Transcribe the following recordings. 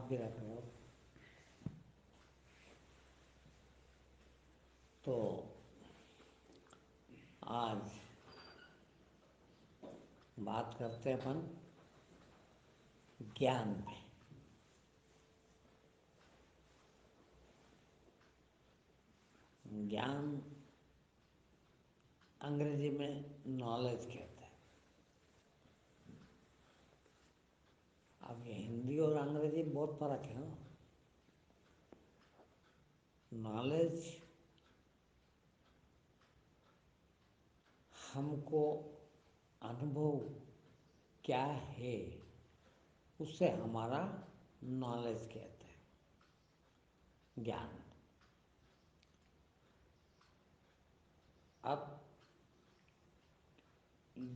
आप भी रख लो। तो आज बात करते हैं अपन ज्ञान पे। ज्ञान अंग्रेजी में नॉलेज कहते हैं। अब ये हिंदी और अंग्रेजी में बहुत फर्क है ना। नॉलेज हमको अनुभव क्या है उससे हमारा नॉलेज कहते हैं, ज्ञान। अब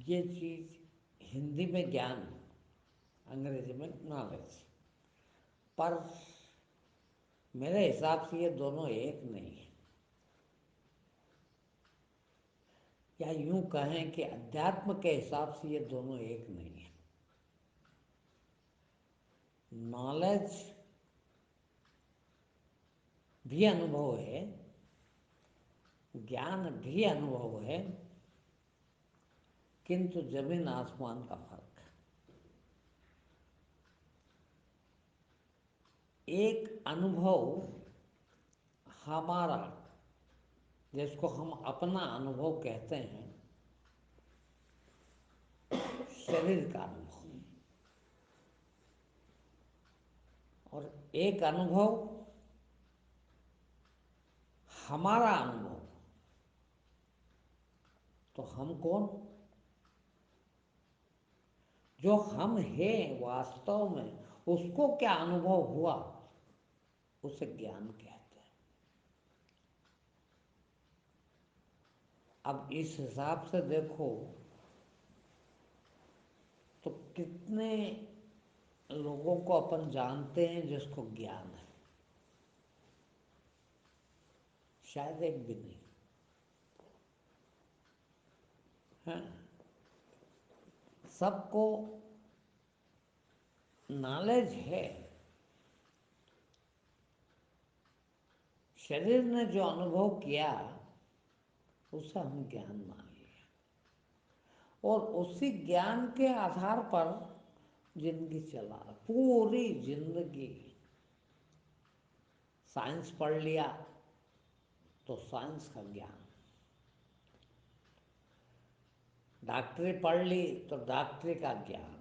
ये चीज़ हिंदी में ज्ञान, अंग्रेजी में नॉलेज, पर मेरे हिसाब से ये दोनों एक नहीं है। या यूं कहें कि अध्यात्म के हिसाब से ये दोनों एक नहीं है। नॉलेज भी अनुभव है, ज्ञान भी अनुभव है, किंतु जमीन आसमान का फर्क है। एक अनुभव हमारा, जिसको हम अपना अनुभव कहते हैं, शरीर का अनुभव, और एक अनुभव हमारा अनुभव। तो हम कौन? जो हम हैं वास्तव में, उसको क्या अनुभव हुआ उसे ज्ञान कहते हैं। अब इस हिसाब से देखो तो कितने लोगों को अपन जानते हैं जिसको ज्ञान है? शायद एक भी नहीं है। सबको नॉलेज है। शरीर ने जो अनुभव किया उसे हम ज्ञान मान लिया, और उसी ज्ञान के आधार पर जिंदगी चला। पूरी जिंदगी साइंस पढ़ लिया तो साइंस का ज्ञान, डॉक्टरी पढ़ ली तो डॉक्टरी का ज्ञान,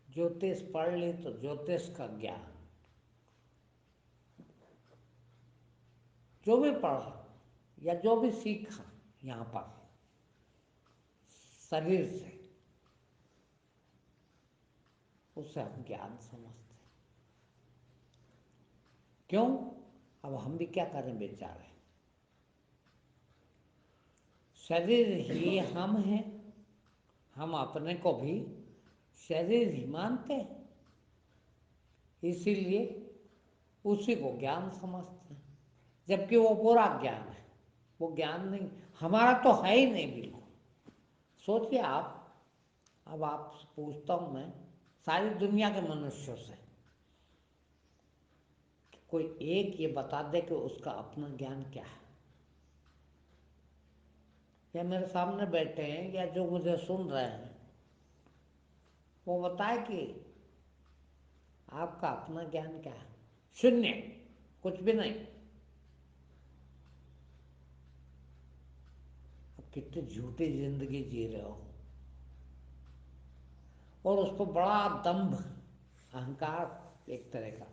ज्योतिष पढ़ ली तो ज्योतिष का ज्ञान। जो भी पढ़ा या जो भी सीखा यहाँ पर शरीर से, उसे हम ज्ञान समझते हैं। क्यों? अब हम भी क्या करें बेचारे। शरीर ही हम हैं, हम अपने को भी शरीर ही मानते हैं, इसीलिए उसी को ज्ञान समझते हैं, जबकि वो पूरा ज्ञान है। वो ज्ञान नहीं, हमारा तो है ही नहीं बिल्कुल। सोचिए आप, अब आप पूछता हूँ मैं सारी दुनिया के मनुष्यों से, कोई एक ये बता दे कि उसका अपना ज्ञान क्या है। या मेरे सामने बैठे हैं या जो मुझे सुन रहे हैं, वो बताए कि आपका अपना ज्ञान क्या है। शून्य, कुछ भी नहीं। अब कितनी झूठी जिंदगी जी रहे हो, और उसको बड़ा दंभ, अहंकार एक तरह का,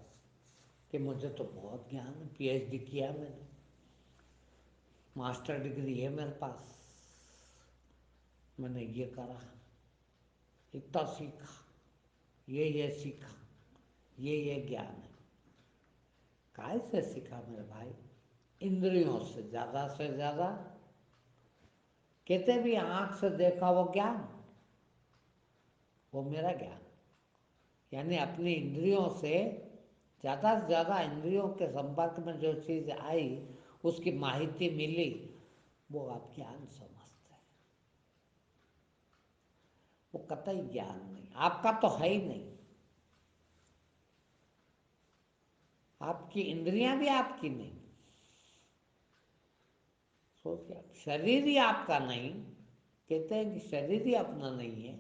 कि मुझे तो बहुत ज्ञान है, पीएचडी किया मैंने, मास्टर डिग्री है मेरे पास, मैंने ये करा, इतना सीखा, ये सीखा, ये ज्ञान है। काय से सीखा मेरे भाई? इंद्रियों से ज़्यादा। कहते भी आँख से देखा वो ज्ञान, वो मेरा ज्ञान। यानी अपनी इंद्रियों से ज़्यादा इंद्रियों के संपर्क में जो चीज़ आई, उसकी माहिती मिली, वो आप ज्ञान समझते हैं। वो कतई ज्ञान नहीं, आपका तो है ही नहीं। आपकी इंद्रियां भी आपकी नहीं। सोचिए आप, शरीर ही आपका नहीं, कहते हैं कि शरीर ही अपना नहीं है,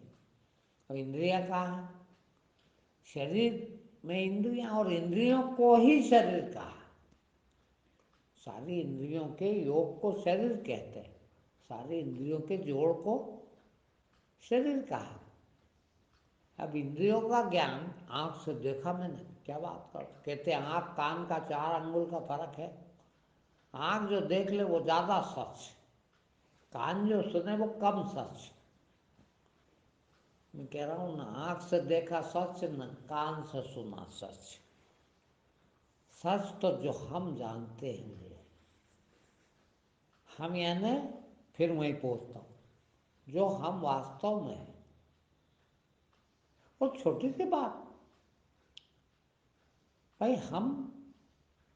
और इंद्रियां कहाँ है? शरीर में इंद्रियां, और इंद्रियों को ही शरीर कहा। सारी इंद्रियों के योग को शरीर कहते हैं, सारी इंद्रियों के जोड़ को शरीर कहा। अब इंद्रियों का ज्ञान आंख से देखा मैंने, क्या बात कर, कहते हैं आंख कान का 4 अंगुल का फर्क है। आंख जो देख ले वो ज्यादा सच, कान जो सुने वो कम सच। मैं कह रहा हूं ना, आंख से देखा सच, न कान से सुना सच। सच तो जो हम जानते हैं वो हम, यानी फिर वहीं पहुंचता हूं, जो हम वास्तव में है। और छोटी सी बात, भाई हम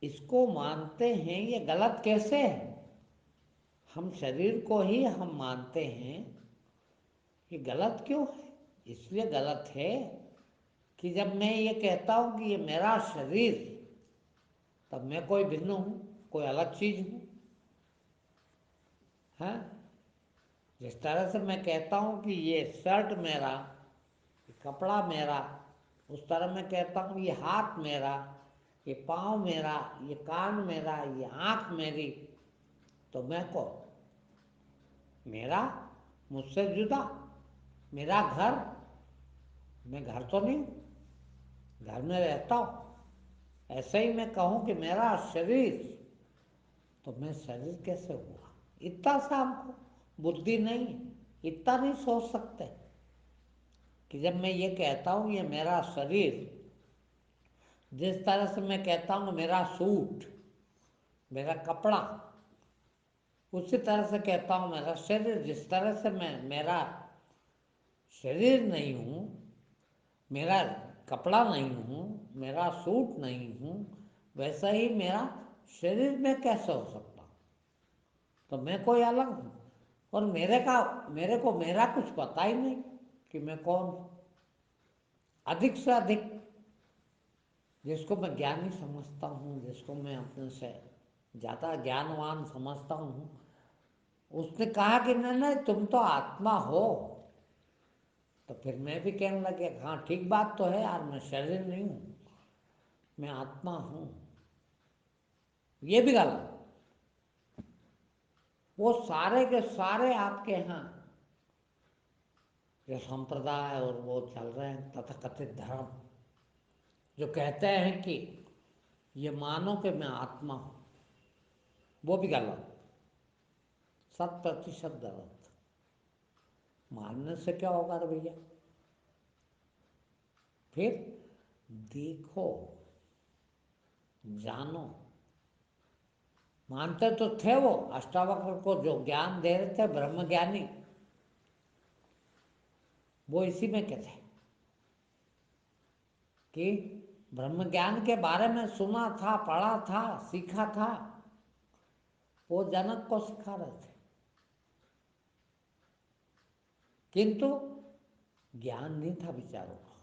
इसको मानते हैं, ये गलत कैसे है? हम शरीर को ही हम मानते हैं, ये गलत क्यों है? इसलिए गलत है कि जब मैं ये कहता हूं कि ये मेरा शरीर, तब मैं कोई भिन्न हूं, कोई अलग चीज हूं। है जिस तरह से मैं कहता हूं कि ये शर्ट मेरा, ये कपड़ा मेरा, उस तरह मैं कहता हूं ये हाथ मेरा, ये पाँव मेरा, ये कान मेरा, ये आँख मेरी, तो मैं कौन? मेरा, मुझसे जुदा, मेरा घर, मैं घर तो नहीं हूँ, घर में रहता हूँ। ऐसे ही मैं कहूँ कि मेरा शरीर, तो मैं शरीर कैसे हुआ? इतना सा हमको बुद्धि नहीं, इतना नहीं सोच सकते कि जब मैं ये कहता हूँ ये मेरा शरीर, जिस तरह से मैं कहता हूँ मेरा सूट, मेरा कपड़ा, उसी तरह से कहता हूँ मेरा शरीर। जिस तरह से मैं मेरा शरीर नहीं हूँ, मेरा कपड़ा नहीं हूँ, मेरा सूट नहीं हूँ, वैसा ही मेरा शरीर में कैसे हो सकता? तो मैं कोई अलग हूँ, और मेरे को मेरा कुछ पता ही नहीं कि मैं कौन हूँ। अधिक से अधिक जिसको मैं ज्ञानी समझता हूँ, जिसको मैं अपने से ज़्यादा ज्ञानवान समझता हूँ, उसने कहा कि नहीं नहीं तुम तो आत्मा हो। तो फिर मैं भी कहने लगे हाँ ठीक बात तो है यार, मैं शरीर नहीं हूँ, मैं आत्मा हूँ। ये भी गलत। वो सारे के सारे आपके यहाँ जो संप्रदाय और वो चल रहे हैं तथाकथित धर्म, जो कहते हैं कि ये मानो कि मैं आत्मा हूँ, वो भी गलत, 100% गलत। मानने से क्या होगा रे भैया? फिर देखो, जानो। मानते तो थे वो अष्टावक्र को जो ज्ञान दे रहे थे ब्रह्म ज्ञानी, वो इसी में के थे कि ब्रह्म ज्ञान के बारे में सुना था, पढ़ा था, सीखा था। वो जनक को सिखा रहे थे, किंतु ज्ञान नहीं था विचारों का,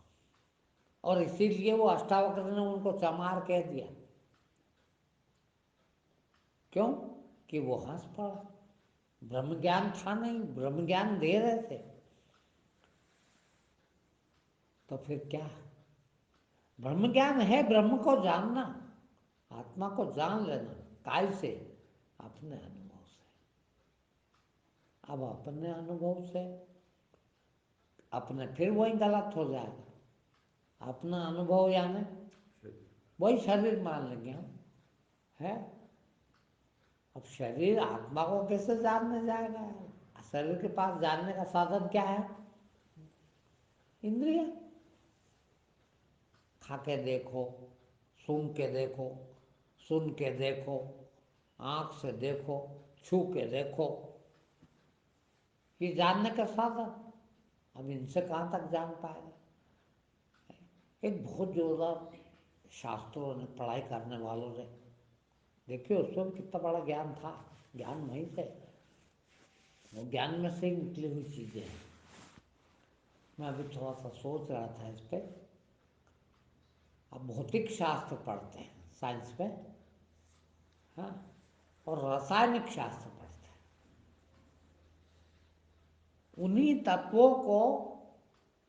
और इसीलिए वो अष्टावक्र ने उनको चमार कह दिया। क्यों? कि वो हंस पड़ा, ब्रह्म ज्ञान था नहीं, ब्रह्म ज्ञान दे रहे थे। तो फिर क्या? ब्रह्म ज्ञान है ब्रह्म को जानना, आत्मा को जान लेना। काय से? अपने अनुभव से। अब अपने अनुभव से अपने फिर वही गलत हो जाएगा। अपना अनुभव यानी वही शरीर मान लेंगे हम, है। अब शरीर आत्मा को कैसे जानने जाएगा? शरीर के पास जानने का साधन क्या है? इंद्रिय। खा के देखो, सूंघ के देखो, सुन के देखो, आंख से देखो, छू के देखो, ये जानने का साधन। अब इनसे कहाँ तक जान पाएगा? एक बहुत जोरदार शास्त्रों ने, पढ़ाई करने वालों ने, देखिए उसमें कितना बड़ा ज्ञान था, ज्ञान वहीं से, वो ज्ञान में से ही निकली हुई चीजें हैं। मैं अभी थोड़ा सा सोच रहा था इस पे। अब भौतिक शास्त्र पढ़ते हैं, साइंस में, हाँ, और रासायनिक शास्त्र पढ़ते हैं। उन्हीं तत्वों को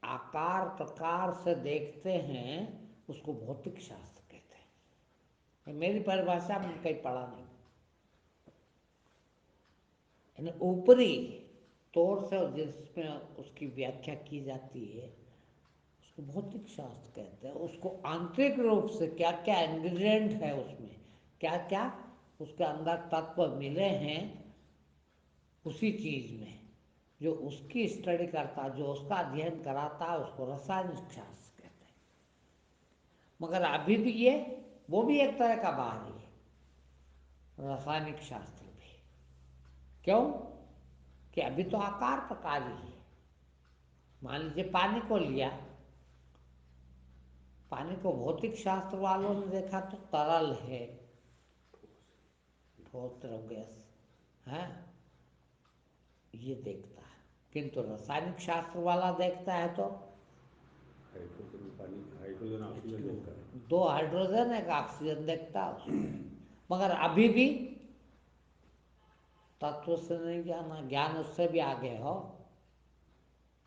आकार प्रकार से देखते हैं, उसको भौतिक शास्त्र कहते हैं। ये मेरी परिभाषा में कहीं पढ़ा नहीं। यानी ऊपरी तौर से जिसमें उसकी व्याख्या की जाती है उसको भौतिक शास्त्र कहते हैं। उसको आंतरिक रूप से क्या क्या इंग्रेडिएंट है, उसमें क्या क्या उसके अंदर तत्व मिले हैं उसी चीज में, जो उसकी स्टडी करता, जो उसका अध्ययन कराता, उसको रासायनिक शास्त्र कहते हैं। मगर अभी भी ये वो भी एक तरह का बाहरी है, रासायनिक शास्त्र भी। क्यों कि अभी तो आकार प्रकार ही है। मान लीजिए पानी को लिया, पानी को भौतिक शास्त्र वालों ने देखा तो तरल है, ठोस द्रव गैस है, ये देखता है। किंतु रासायनिक शास्त्र वाला देखता है तो हाइड्रोजन पानी, हाइड्रोजन ऑक्सीजन देखता है, 2 हाइड्रोजन 1 ऑक्सीजन देखता है उसको। मगर अभी भी तत्व से नहीं जाना, ज्ञान उससे भी आगे हो।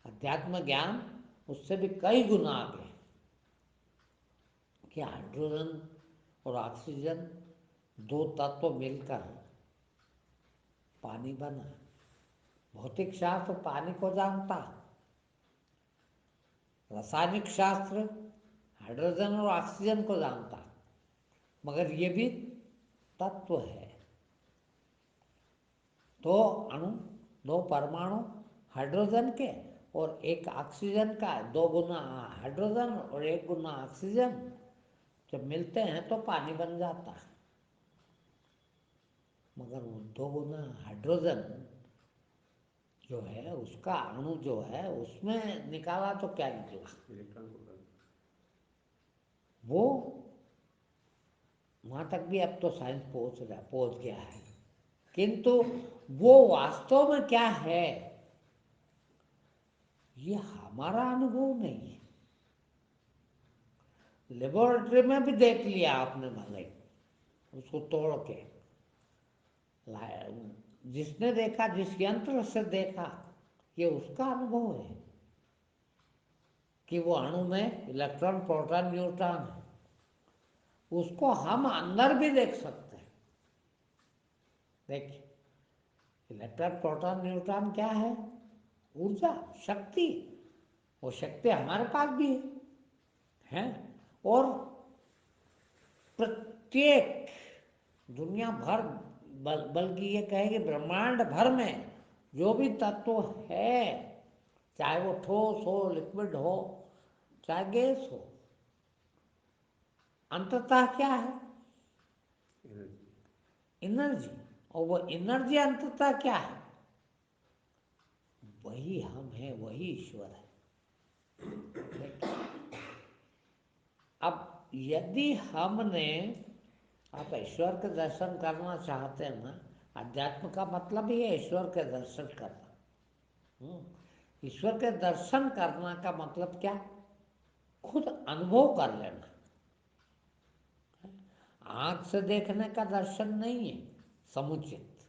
अध्यात्म ज्ञान उससे भी कई गुना आगे, कि हाइड्रोजन और ऑक्सीजन 2 तत्व मिलकर पानी बना। भौतिक शास्त्र पानी को जानता, रासायनिक शास्त्र हाइड्रोजन और ऑक्सीजन को जानता, मगर ये भी तत्व है। 2 अणु, 2 परमाणु हाइड्रोजन के और 1 ऑक्सीजन का, 2 गुना हाइड्रोजन और 1 गुना ऑक्सीजन जब मिलते हैं तो पानी बन जाता है। मगर वो 2 गुना हाइड्रोजन जो है, उसका अणु जो है, उसमें निकाला तो क्या निकला, इलेक्ट्रॉन प्रोटॉन। वो वहाँ तक भी अब तो साइंस पहुँच गया है। किंतु वो वास्तव में क्या है, ये हमारा अनुभव नहीं है। लेबोरेटरी में भी देख लिया आपने भले, उसको तोड़ के जिसने देखा, जिस यंत्र से देखा, ये उसका अनुभव है कि वो अणु में इलेक्ट्रॉन प्रोटॉन न्यूट्रॉन है। उसको हम अंदर भी देख सकते हैं। देखिए, इलेक्ट्रॉन प्रोटॉन न्यूट्रॉन क्या है, ऊर्जा, शक्ति। वो शक्ति हमारे पास भी है। और प्रत्येक दुनिया भर, बल्कि ये कहेंगे ब्रह्मांड भर में जो भी तत्व है, चाहे वो ठोस हो, लिक्विड हो, चाहे गैस हो, अंततः क्या है, एनर्जी। एनर्जी। और वो एनर्जी अंततः क्या है, वही हम हैं, वही ईश्वर है। अब यदि हमने, आप ईश्वर के दर्शन करना चाहते हैं ना, अध्यात्म का मतलब ही है ईश्वर के दर्शन करना। ईश्वर के दर्शन करना का मतलब क्या, खुद अनुभव कर लेना। आंख से देखने का दर्शन नहीं है समुचित।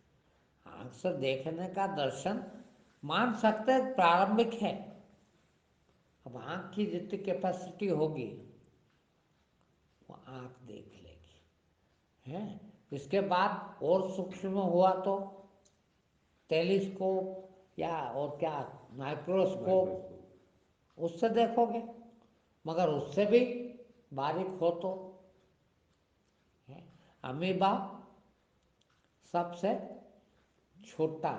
आंख से देखने का दर्शन मान सकते हैं प्रारंभिक है। अब आंख की जितनी कैपेसिटी होगी वो आंख देख लेगी, है। इसके बाद और सूक्ष्म हुआ तो टेलीस्कोप या और क्या, माइक्रोस्कोप, उससे देखोगे। मगर उससे भी बारीक हो तो, है। अमीबा सबसे छोटा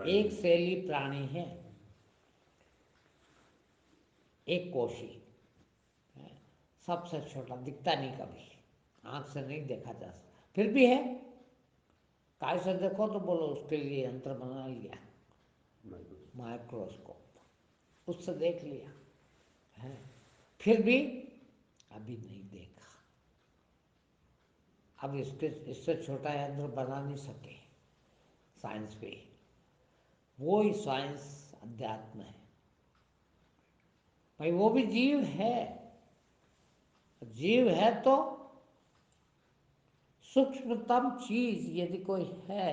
एक सेली प्राणी है, एक कोशी है, सबसे छोटा, दिखता नहीं कभी, आंख से नहीं देखा जा सकता, फिर भी है। काय से देखो तो बोलो उसके लिए यंत्र बना लिया, माइक्रोस्कोप, उससे देख लिया है, फिर भी अभी नहीं देखा। अब इससे छोटा यंत्र बना नहीं सके साइंस पे। वो ही साइंस अध्यात्म है भाई। वो भी जीव है, जीव है तो सूक्ष्मतम चीज यदि कोई है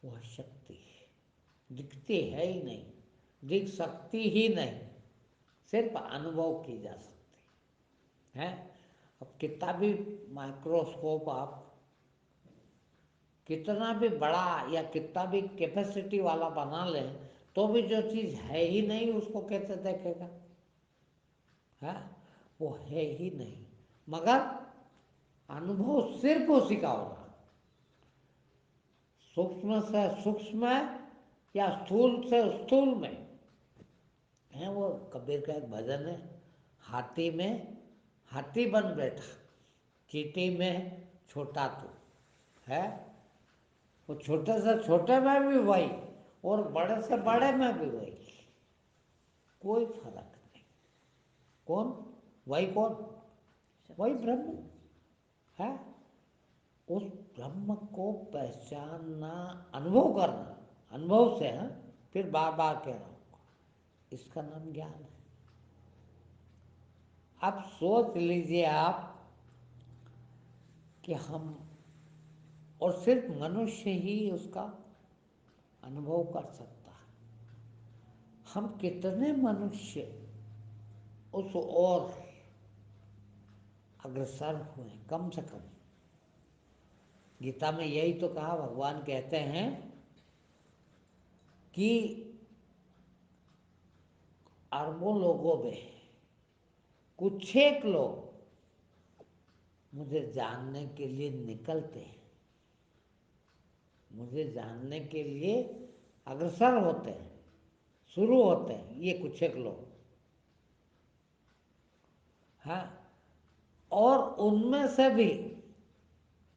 वह शक्ति है। दिखती है ही नहीं, दिख सकती ही नहीं, सिर्फ अनुभव की जा सकती है। अब कितना भी माइक्रोस्कोप आप कितना भी बड़ा या कितना भी कैपेसिटी वाला बना लें तो भी जो चीज़ है ही नहीं उसको कैसे देखेगा? है वो है ही नहीं, मगर अनुभव सिर्फ उसी का होगा। सूक्ष्म से सूक्ष्म या स्थूल से स्थूल में है। वो कबीर का एक भजन है, हाथी में हाथी बन बैठा, चींटी में छोटा तू है। वो छोटे से छोटे में भी वही और बड़े से बड़े में भी वही, कोई फर्क नहीं। कौन? वही कौन? वही ब्रह्म है। उस ब्रह्म को पहचानना, अनुभव करना, अनुभव से है, फिर बार बार कह रहा हूँ, इसका नाम ज्ञान है। अब सोच लीजिए आप कि हम, और सिर्फ मनुष्य ही उसका अनुभव कर सकता है। हम कितने मनुष्य उस ओर अग्रसर हुए, कम से कम। गीता में यही तो कहा, भगवान कहते हैं कि अरबों लोगों में कुछ एक लोग मुझे जानने के लिए निकलते हैं, मुझे जानने के लिए अग्रसर होते हैं, शुरू होते हैं, ये कुछ एक लोग हैं। और उनमें से भी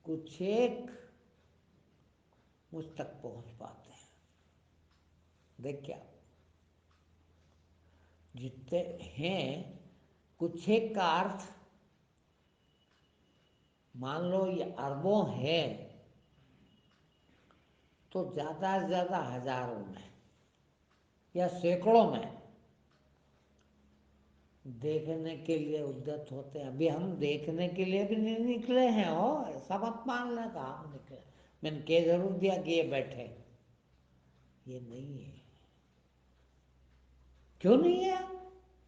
कुछ एक मुझ तक पहुंच पाते हैं। देखिए जितने हैं, कुछ एक का अर्थ मान लो ये अरबों है तो ज्यादा से ज्यादा हजारों में या सैकड़ों में देखने के लिए उद्यत होते हैं। अभी हम देखने के लिए भी नहीं निकले हैं, हो ऐसा मत मान लेगा हम निकले। मैंने कह जरूर दिया कि ये बैठे, ये नहीं है। क्यों नहीं है?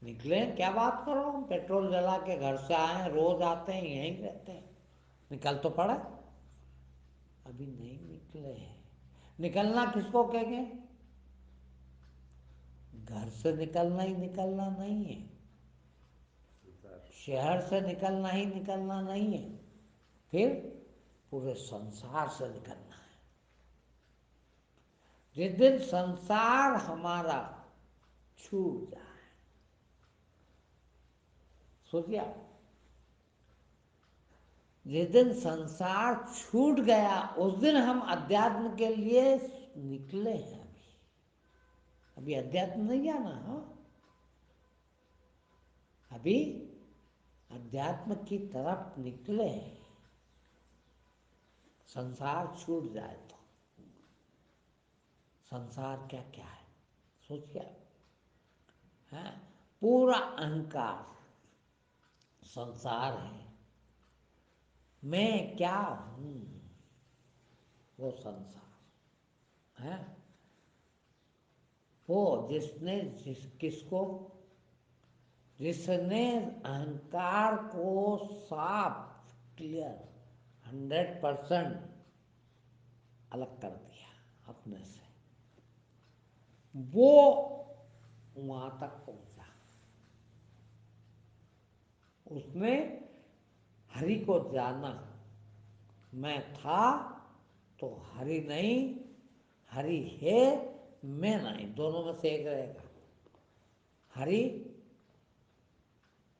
निकले, क्या बात कर रहा हूँ, पेट्रोल जला के घर से आए, रोज आते हैं, यहीं रहते हैं, निकल तो पड़ा। अभी नहीं निकले हैं। निकलना किसको कहेंगे? घर से निकलना ही निकलना नहीं है, शहर से निकलना ही निकलना नहीं है, फिर पूरे संसार से निकलना है। जिस दिन संसार हमारा छूट जाए, सोचिए, जिस दिन संसार छूट गया उस दिन हम अध्यात्म के लिए निकले हैं। अभी अभी अध्यात्म नहीं जाना। हाँ, अभी अध्यात्म की तरफ निकले हैं। संसार छूट जाए तो संसार क्या क्या है सोचिए। है पूरा अहंकार संसार है। मैं क्या हूँ वो संसार है। वो जिसने अहंकार को साफ, क्लियर, 100% अलग कर दिया अपने से, वो वहां तक पहुंचा। उसने हरि को जाना। मैं था तो हरि नहीं, हरि है, मैं नहीं, दोनों में से एक रहेगा। हरि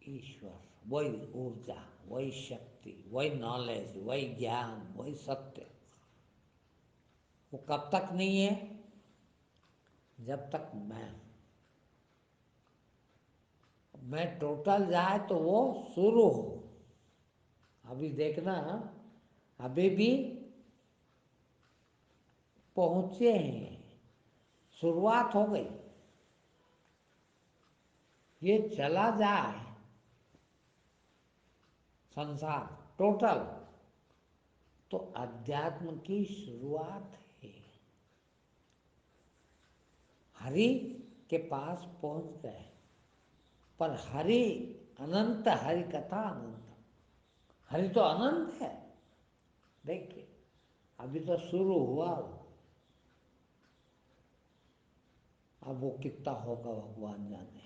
ईश्वर, वही ऊर्जा, वही शक्ति, वही नॉलेज, वही ज्ञान, वही सत्य। वो कब तक नहीं है? जब तक मैं टोटल जाए तो वो शुरू हो। अभी देखना, अभी भी पहुंचे हैं, शुरुआत हो गई। ये चला जाए संसार टोटल। तो अध्यात्म की शुरुआत है। हरि के पास पहुंच गए, पर हरि अनंत, हरि कथा अनंत। हरि तो अनंत है। देखिए अभी तो शुरू हुआ वो, अब वो कितना होगा भगवान जाने।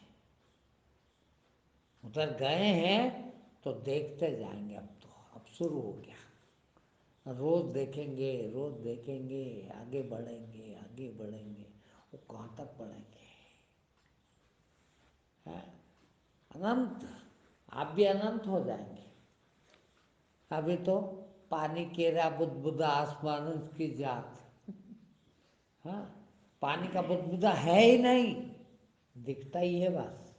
उधर गए हैं तो देखते जाएंगे। अब शुरू हो गया। रोज देखेंगे, रोज देखेंगे, आगे बढ़ेंगे, आगे बढ़ेंगे। वो कहाँ तक बढ़ेंगे? है अनंत। आप भी अनंत हो जाएंगे। अभी तो पानी केरा बुदबुदा आसमान की जात। हाँ, पानी का बुदबुदा है ही नहीं, दिखता ही है बस।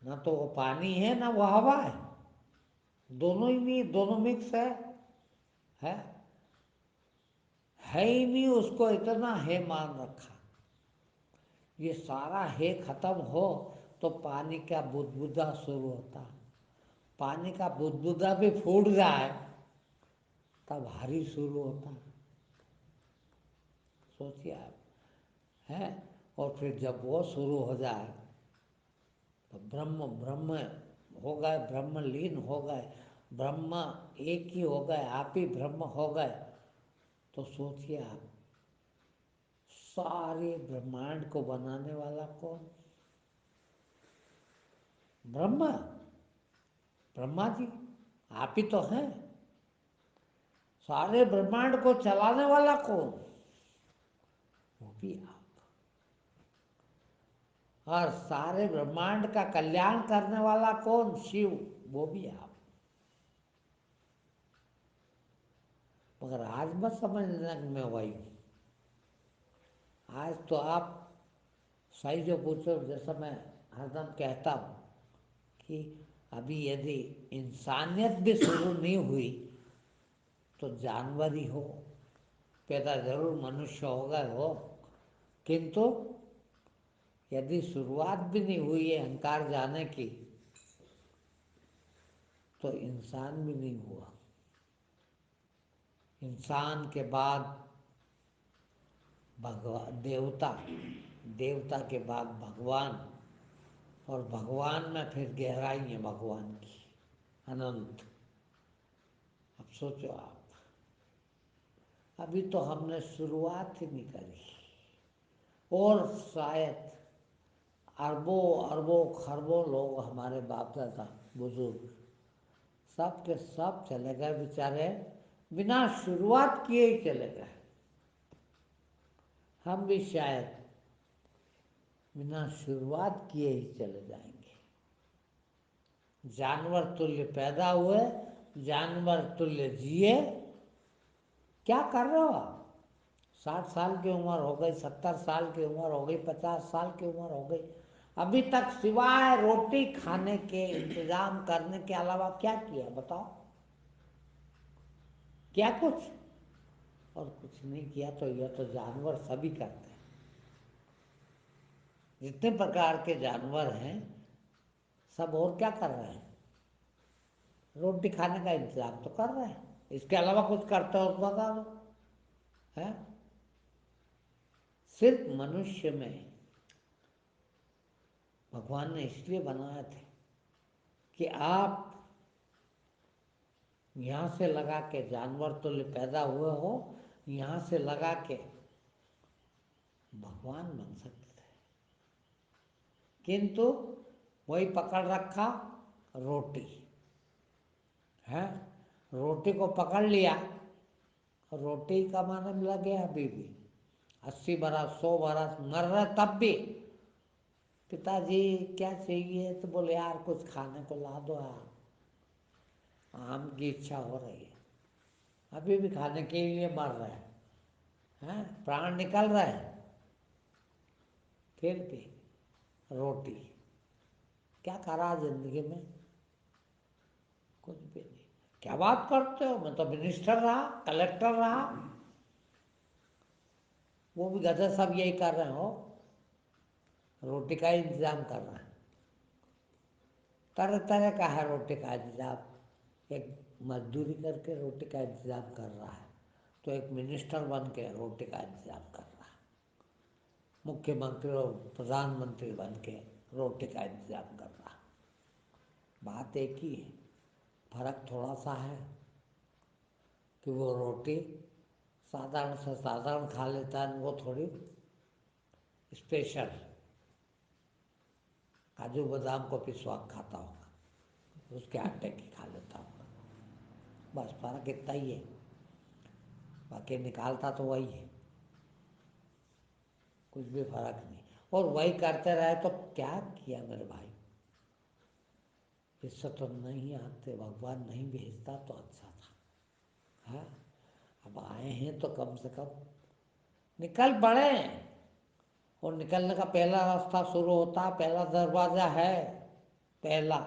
ना तो वो पानी है ना वो हवा है, दोनों ही नहीं, दोनों मिक्स है है ही नहीं। उसको इतना है मान रखा। ये सारा है खत्म हो तो पानी का बुदबुदा शुरू होता। पानी का बुदबुदा भी फूट जाए तब हरि शुरू होता। सोचिए आप, है। और फिर जब वो शुरू हो जाए तो ब्रह्म ब्रह्म हो गए, ब्रह्म लीन हो गए, ब्रह्म एक ही हो गए, आप ही ब्रह्म हो गए। तो सोचिए आप, सारे ब्रह्मांड को बनाने वाला कौन? ब्रह्मा। ब्रह्मा जी आप ही तो हैं। सारे ब्रह्मांड को चलाने वाला कौन? वो भी आप। और सारे ब्रह्मांड का कल्याण करने वाला कौन? शिव। वो भी आप। मगर आज मत समझना कि मैं वही हूं। आज तो आप सही जो पूछो, जैसा मैं हरदम कहता हूं कि अभी यदि इंसानियत भी शुरू नहीं हुई तो जानवर ही हो। पैदा जरूर मनुष्य हो गए हो, किंतु यदि शुरुआत भी नहीं हुई है अहंकार जाने की तो इंसान भी नहीं हुआ। इंसान के बाद भगवान, देवता, देवता के बाद भगवान, और भगवान में फिर गहराई है भगवान की, अनंत। अब सोचो आप, अभी तो हमने शुरुआत ही नहीं करी। और शायद अरबों अरबों खरबों लोग, हमारे बाप दादा बुजुर्ग, सब के सब चले गए बेचारे, बिना शुरुआत किए ही चले गए। हम भी शायद बिना शुरुआत किए ही चले जाएंगे। जानवर तुल्य पैदा हुए, जानवर तुल्य जिए। क्या कर रहे हो आप? 60 साल की उम्र हो गई, 70 साल की उम्र हो गई, 50 साल की उम्र हो गई, अभी तक सिवाय रोटी खाने के इंतजाम करने के अलावा क्या किया बताओ? क्या कुछ? और कुछ नहीं किया तो यह तो जानवर सभी करते हैं। जितने प्रकार के जानवर हैं सब और क्या कर रहे हैं? रोटी खाने का इंतजाम तो कर रहे हैं। इसके अलावा कुछ करते हो तो बता दो। है सिर्फ मनुष्य में भगवान ने इसलिए बनाए थे कि आप यहाँ से लगा के जानवर तो पैदा हुए हो, यहाँ से लगा के भगवान बन सकते थे, किंतु वही पकड़ रखा, रोटी है। रोटी को पकड़ लिया, रोटी कमाने में लगे अभी भी। 80 बरस 100 बरस मर रहे तब भी पिताजी क्या चाहिए, तो बोले यार कुछ खाने को ला दो यार, आम की इच्छा हो रही है। अभी भी खाने के लिए मर रहे हैं, प्राण निकल रहे हैं, फिर भी रोटी। क्या करा जिंदगी में? कुछ भी नहीं। क्या बात करते हो, मैं तो मिनिस्टर रहा, कलेक्टर रहा। वो भी गधे सब यही कर रहे हो, रोटी का इंतजाम कर रहे हैं। तरह तरह का है रोटी का इंतजाम। एक मजदूरी करके रोटी का इंतजाम कर रहा है, तो एक मिनिस्टर बन के रोटी का इंतजाम कर रहा है, मुख्यमंत्री और प्रधानमंत्री बन के रोटी का इंतजाम कर रहा है। बात एक ही है, फर्क थोड़ा सा है कि वो रोटी साधारण से साधारण खा लेता है, वो थोड़ी स्पेशल काजू बादाम को पिसवा खाता होगा, उसके आटे की खा लेता होगा। बस फर्क इतना ही है, बाकी निकालता तो वही है, कुछ भी फर्क नहीं। और वही करते रहे तो क्या किया मेरे भाई, इससे तो नहीं आते, भगवान नहीं भेजता तो अच्छा था। हाँ, अब आए हैं तो कम से कम निकल पड़े। और निकलने का पहला रास्ता शुरू होता है, पहला दरवाजा है, पहला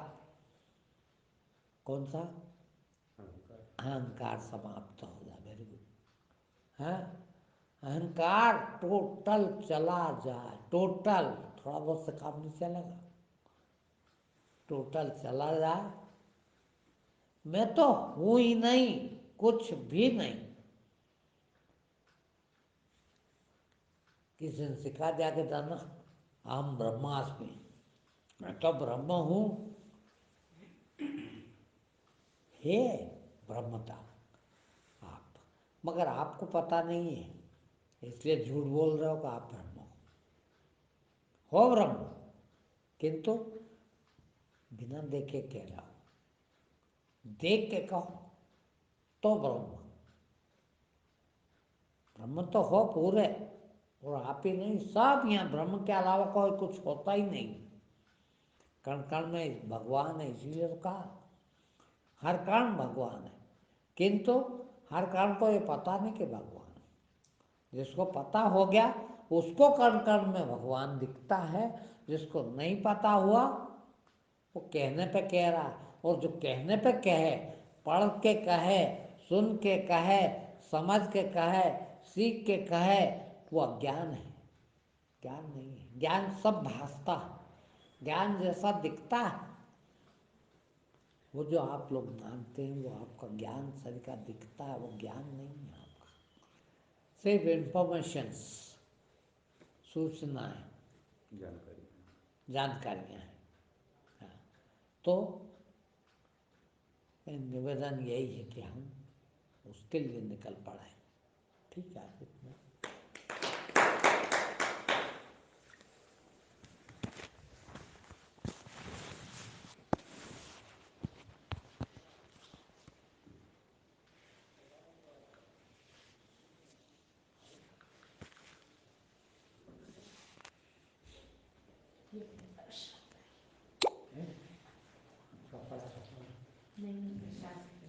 कौन सा? अहंकार। अहंकार समाप्त हो जाए। Very good. हाँ, अहंकार टोटल चला जाए, टोटल, थोड़ा बहुत से काम नहीं चलेगा, टोटल चला जाए। मैं तो हूं ही नहीं, कुछ भी नहीं। किसी ने सिखा दिया कि जाना हम ब्रह्मास्मि, मैं तो ब्रह्म हूं, हे ब्रह्मता आप, मगर आपको पता नहीं है, इसलिए झूठ बोल रहे हो कि आप ब्रह्म हो ब्रह्म, किंतु बिना देखे कह रहा हो, देख के कहो तो ब्रह्म, ब्रह्म तो हो पूरे, और आप ही नहीं, सब यहाँ ब्रह्म के अलावा कोई कुछ होता ही नहीं। कण कण में भगवान है, इसीलिए तो कहा हर कण भगवान है, किंतु हर कण को ये पता नहीं कि भगवान है। जिसको पता हो गया उसको कण कण में भगवान दिखता है, जिसको नहीं पता हुआ वो कहने पे कह रहा है, और जो कहने पे कहे, पढ़ के कहे, सुन के कहे, समझ के कहे, सीख के कहे, वो अज्ञान है, ज्ञान नहीं है। ज्ञान सब भासता है, ज्ञान जैसा दिखता है, वो जो आप लोग मानते हैं वो आपका ज्ञान शरीर का दिखता है, वो ज्ञान नहीं है आपका, सिर्फ इंफॉर्मेशंस, सूचनाएं, जानकारी। जानकारियाँ हैं। हाँ, तो निवेदन यही है कि हम उसके लिए निकल पड़े। ठीक है, इतना।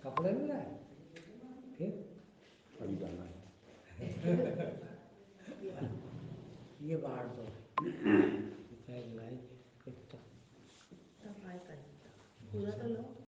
कपड़े नहीं लाए फिर? अभी जाना है। ये बाहर दो, बैग लाई, एक तो सफाई कर पूरा तो लो।